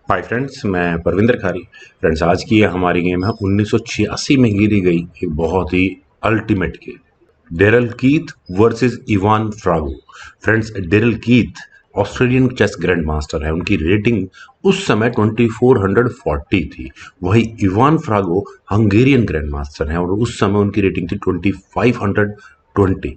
Hi friends, मैं परविंदर खारी। Friends, आज की हमारी गेम है 1986 में गिरी गई एक बहुत ही ultimate game, Daryl Keith versus Ivan Farago. Friends, Daryl Keith Australian chess grand master है। उनकी रेटिंग उस समय 2440 थी। वही Ivan Farago Hungarian grand master हैं और उस समय उनकी रेटिंग थी 2520।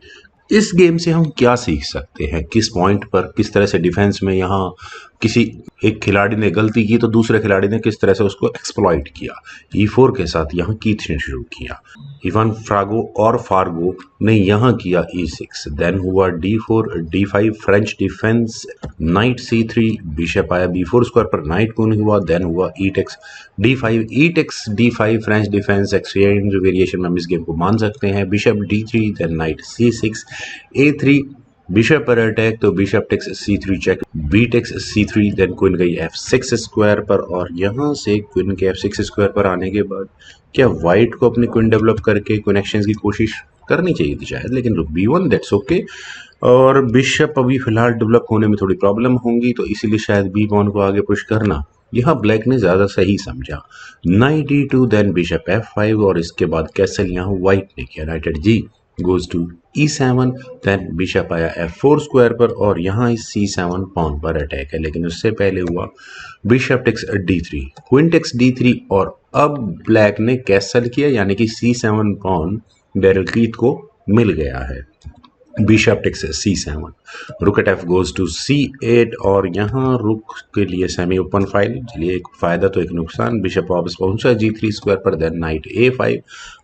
इस गेम से हम क्या सीख सकते हैं, किस पॉइंट पर किस तरह से डिफेंस में यहाँ किसी एक खिलाड़ी ने गलती की तो दूसरे खिलाड़ी ने किस तरह से उसको एक्सप्लॉइट किया। E4 के साथ यहाँ कीथ ने शुरू किया। इवान फ्रागो और फार्गो ने यहाँ किया E6, देन हुआ D4 D5 French defence, night C3, bishop आया B4 स्क्वायर पर, नाइट क्वीन हुआ, देन हुआ E takes D5 E takes D5 French defence exchange variation में हम इस गेम को मान सकते हैं। Bishop D3, then knight C6 A3, bishop पर अटैक तो bishop takes C3 check, B takes C3, then queen गई F6 स्क्वायर पर और यहाँ से क्वीन के F6 स्क्वायर पर आने के बाद क्या वाइट को अपनी क्वीन डेवलप करके क्वीन एक्सचेंज की कोशिश करनी चाहिए थी शायद, लेकिन रुक B1 दैट्स ओके। और बिशप अभी फिलहाल डेवलप होने में थोड़ी प्रॉब्लम होंगी तो इसीलिए शायद बी पॉन को आगे पुश करना यहाँ ब्लैक ने ज्यादा सही समझा। Night E2, then bishop F5 और इसके बाद कैसल यहाँ व्हाइट ने किया। Knight G goes to E7, then bishop आया F4 स्क्वायर पर और यहाँ इस C7 पॉन पर अटैक है, लेकिन उससे पहले हुआ bishop takes D3, queen takes D3 और अब ब्लैक ने कैसल किया, यानी कि C7 पॉन डेरल कीथ को मिल गया है। बिशप टेक्स C7, रुक eight F goes to C8 और यहाँ रुक के लिए सेमी ओपन फाइल। चलिए, एक फायदा तो एक नुकसान। बिशप वापस पहुंचा G3 स्क्वायर पर, देन नाइट A5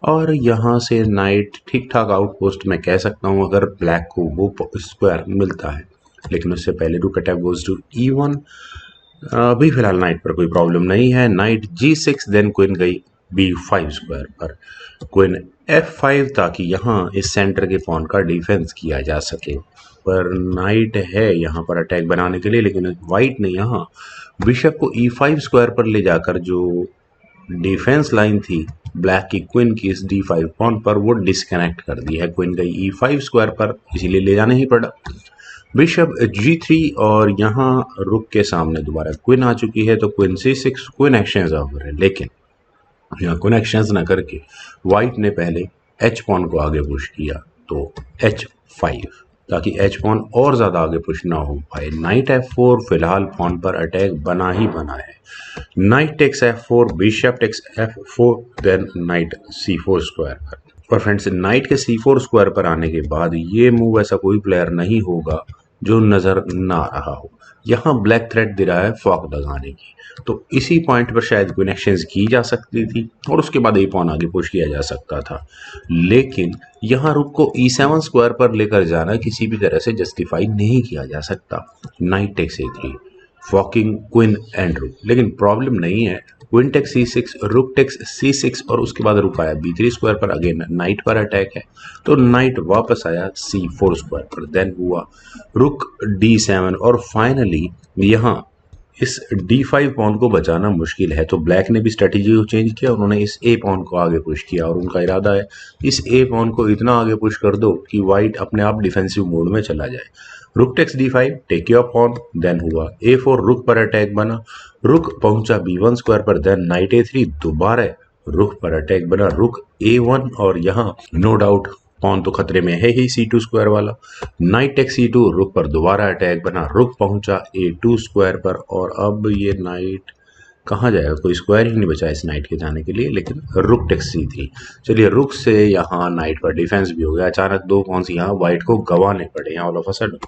और यहाँ से नाइट ठीक ठाक आउटपोस्ट में कह सकता हूँ अगर ब्लैक को वो स्क्वायर मिलता है, लेकिन उससे पहले रुक eight F goes to E1। अभी फिलहाल नाइट पर कोई प्रॉब्लम नहीं है। नाइट G6, देन क्वीन गई B5 स्क्वायर पर, क्वीन F5 ताकि यहाँ इस सेंटर के पॉन का डिफेंस किया जा सके। पर नाइट है यहाँ पर अटैक बनाने के लिए, लेकिन वाइट ने यहाँ बिशप को E5 स्क्वायर पर ले जाकर जो डिफेंस लाइन थी ब्लैक की क्वीन की इस D5 पॉन पर वो डिस्कनेक्ट कर दी है। क्वीन गई E5 स्क्वायर पर, इसीलिए ले जाना ही पड़ा। बिशप G3 और यहाँ रुक के सामने दोबारा क्वीन आ चुकी है तो queen C6, queen exchange over है। लेकिन यहाँ क्वीन एक्सचेंज ना करके व्हाइट ने पहले H पॉन को आगे पुश किया तो H5, ताकि H पॉन और ज्यादा आगे पुश ना हो पाए। नाइट F4, फिलहाल पॉन पर अटैक बना ही बना है। Knight takes F4, bishop takes F4, then knight C4 square पर। और फ्रेंड्स, नाइट के C4 स्क्वायर पर आने के बाद ये मूव ऐसा कोई प्लेयर नहीं होगा जो नजर ना आ रहा हो। यहाँ ब्लैक थ्रेड दे रहा है फॉक लगाने की, तो इसी पॉइंट पर शायद क्वीन एक्सचेंज की जा सकती थी और उसके बाद ए पॉन आगे पुश किया जा सकता था। लेकिन यहाँ रुक को E7 स्क्वायर पर लेकर जाना किसी भी तरह से जस्टिफाई नहीं किया जा सकता। Knight takes A3, forking queen and rook, लेकिन प्रॉब्लम नहीं है। Queen takes C6, rook takes C6 और उसके बाद रुक आया B3 स्क्वायर पर, अगेन नाइट पर अटैक है तो नाइट वापस आया C4 स्क्वायर पर, देन हुआ रुक D7 और फाइनली यहाँ इस D5 पॉन को बचाना मुश्किल है तो ब्लैक ने भी स्ट्रेटेजी को चेंज किया। उन्होंने इस A पॉन को आगे पुश किया और उनका इरादा है इस A पॉन को इतना आगे पुश कर दो कि वाइट अपने आप डिफेंसिव मोड में चला जाए। Rook takes D5, take your pawn, then हुआ A4, रुक पर अटैक बना, रुक पहुंचा B1 स्क्वायर पर, देन नाइट A3, दोबारा रुक पर अटैक बना, रुक A1 और यहाँ नो डाउट पॉन तो खतरे में है ही C2 स्क्वायर वाला। नाइट टेक्स C2, रुक पर दोबारा अटैक बना, रुक पहुंचा A2 स्क्वायर पर और अब ये नाइट कहाँ जाएगा, कोई स्क्वायर ही नहीं बचा इस नाइट के जाने के लिए, लेकिन रुक टेक्स C3। चलिए, रुक से यहाँ नाइट पर डिफेंस भी हो गया। अचानक दो पॉन्स यहाँ व्हाइट को गंवाने पड़े यहाँ all of a sudden.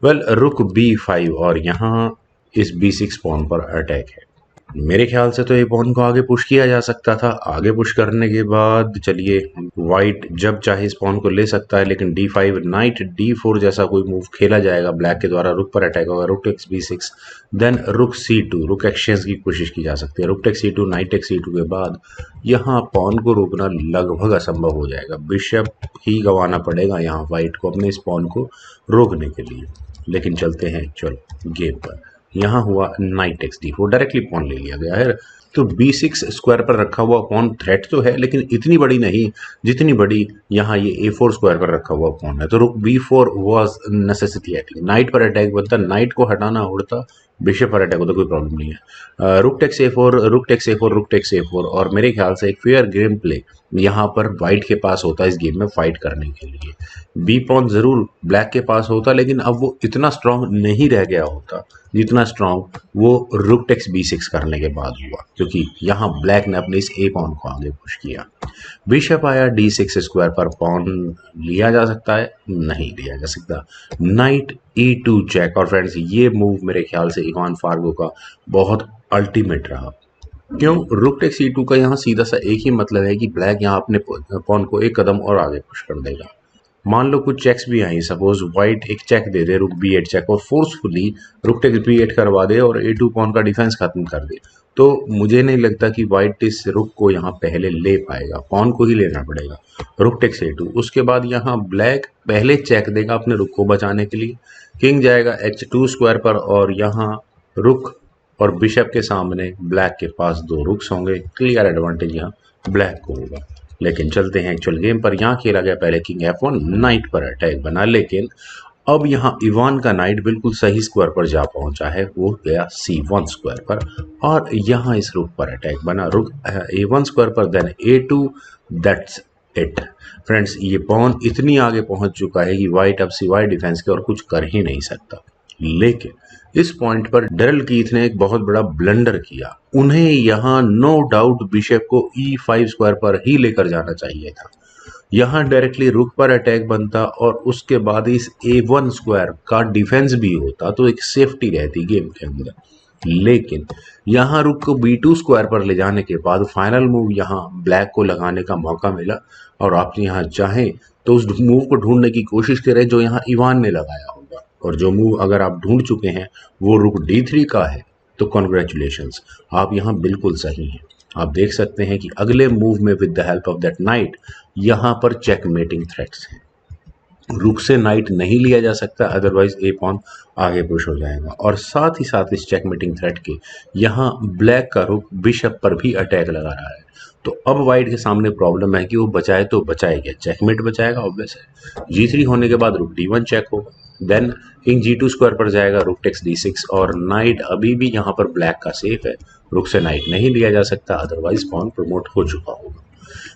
Well, रुक B5 और यहाँ इस B6 पॉन पर अटैक है। मेरे ख्याल से तो ये पॉन को आगे पुश किया जा सकता था। आगे पुश करने के बाद चलिए व्हाइट जब चाहे इस पॉन को ले सकता है, लेकिन D5, नाइट D4 जैसा कोई मूव खेला जाएगा ब्लैक के द्वारा, रुक पर अटैक होगा, रुक टेक्स B6, देन रुक C2, रुक एक्सचेंज की कोशिश की जा सकती है। Rook takes C2, knight takes C2 के बाद यहाँ पॉन को रोकना लगभग असंभव हो जाएगा। बिशप ही गंवाना पड़ेगा यहाँ व्हाइट को अपने इस पॉन को रोकने के लिए। लेकिन चलते हैं चलो गेम पर। यहाँ हुआ knight takes D4, directly pawn ले लिया गया है। तो B6 स्क्वायर पर रखा हुआ पॉन थ्रेट तो है, लेकिन इतनी बड़ी नहीं जितनी बड़ी यहाँ ये A4 स्क्वायर पर रखा हुआ पॉन है। तो रुक B4 वाज नेसेसिटी। नाइट पर अटैक बनता, नाइट को हटाना उड़ता बिशप पर अटैक हो तो कोई प्रॉब्लम नहीं है। रुक टेक्स ए4, रुक टेक्स ए4, रुक टेक्स ए4, और मेरे ख्याल से एक फेयर गेम प्ले यहाँ पर वाइट के पास होता है इस गेम में फाइट करने के लिए। बी पॉन जरूर ब्लैक के पास होता, लेकिन अब वो इतना स्ट्रांग नहीं रह गया होता जितना स्ट्रांग वो रुक टेक्स बी6 करने के बाद हुआ, क्योंकि यहाँ ब्लैक ने अपने इस ए पॉन को आगे पुश किया। बिशप आया d6 स्क्वायर पर, पॉन लिया जा सकता है? नहीं लिया जा सकता। नाइट e2 चेक, और फ्रेंड्स ये मूव मेरे ख्याल से इवान फार्गो का बहुत अल्टीमेट रहा। क्यों? रुक टेक्स e2 का यहाँ सीधा सा एक ही मतलब है कि ब्लैक यहाँ अपने पॉन को एक कदम और आगे पुश कर देगा। मान लो कुछ चेक्स भी आई, सपोज व्हाइट एक चेक दे दे, रुक b8 चेक, और फोर्सफुली रुक टेक्स b8 करवा दे और a2 पॉन का डिफेंस खत्म कर दे, तो मुझे नहीं लगता कि व्हाइट इस रुक को यहाँ पहले ले पाएगा, पॉन को ही लेना पड़ेगा। रुक टेक्स a2, उसके बाद यहाँ ब्लैक पहले चेक देगा अपने रुक को बचाने के लिए, किंग जाएगा h2 स्क्वायर पर, और यहाँ रुक और बिशप के सामने ब्लैक के पास दो रुक्स होंगे, क्लियर एडवांटेज यहाँ ब्लैक को होगा। लेकिन चलते हैं एक्चुअल गेम पर। यहाँ खेला गया पहले किंग f1, नाइट पर अटैक बना, लेकिन अब यहाँ इवान का नाइट बिल्कुल सही स्क्वायर पर जा पहुंचा है, वो गया c1 स्क्वायर पर, और यहाँ इस रुक पर अटैक बना, रुक a1 स्क्वायर पर, then a2, that's it. Friends ये पॉन इतनी आगे पहुंच चुका है कि व्हाइट अब सिवाय डिफेंस के और कुछ कर ही नहीं सकता। लेकिन इस पॉइंट पर डेरिल कीथ ने एक बहुत बड़ा ब्लंडर किया, उन्हें यहाँ नो डाउट बिशप को e5 स्क्वायर पर ही लेकर जाना चाहिए था। यहाँ डायरेक्टली रुक पर अटैक बनता और उसके बाद इस a1 स्क्वायर का डिफेंस भी होता, तो एक सेफ्टी रहती गेम के अंदर। लेकिन यहाँ रुक को b2 स्क्वायर पर ले जाने के बाद फाइनल मूव यहाँ ब्लैक को लगाने का मौका मिला, और आप यहाँ चाहें तो उस मूव को ढूंढने की कोशिश करें जो यहाँ इवान ने लगाया होगा, और जो मूव अगर आप ढूंढ चुके हैं वो रुक d3 का है, तो कॉन्ग्रेचुलेशंस, आप यहाँ बिल्कुल सही हैं। आप देख सकते हैं कि अगले मूव में with the help of that night यहाँ पर चेकमेटिंग थ्रेट्स हैं, रुक से नाइट नहीं लिया जा सकता, अदरवाइज ए पॉन आगे पुश हो जाएगा, और साथ ही साथ इस चेकमेटिंग थ्रेट के यहाँ ब्लैक का रुक बिशप पर भी अटैक लगा रहा है। तो अब वाइट के सामने प्रॉब्लम है कि वो बचाए तो बचाए क्या, चेकमेट बचाएगा ऑब्वियस है। g3 होने के बाद रुक d1 चेक होगा, देन किंग g2 स्क्वायर पर जाएगा, रुक टेक्स d6, और नाइट अभी भी यहाँ पर ब्लैक का सेफ है, रुक से नाइट नहीं लिया जा सकता, अदरवाइज पॉन प्रमोट हो चुका होगा।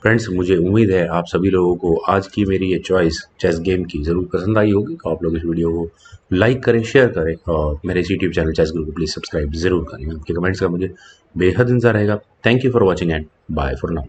फ्रेंड्स मुझे उम्मीद है आप सभी लोगों को आज की मेरी ये चॉइस चेस गेम की ज़रूर पसंद आई होगी, तो आप लोग इस वीडियो को लाइक करें, शेयर करें, और मेरे यूट्यूब चैनल चेस गुरु को प्लीज़ सब्सक्राइब जरूर करें। आपके कमेंट्स का मुझे बेहद इंतजार रहेगा। Thank you for watching and bye for now.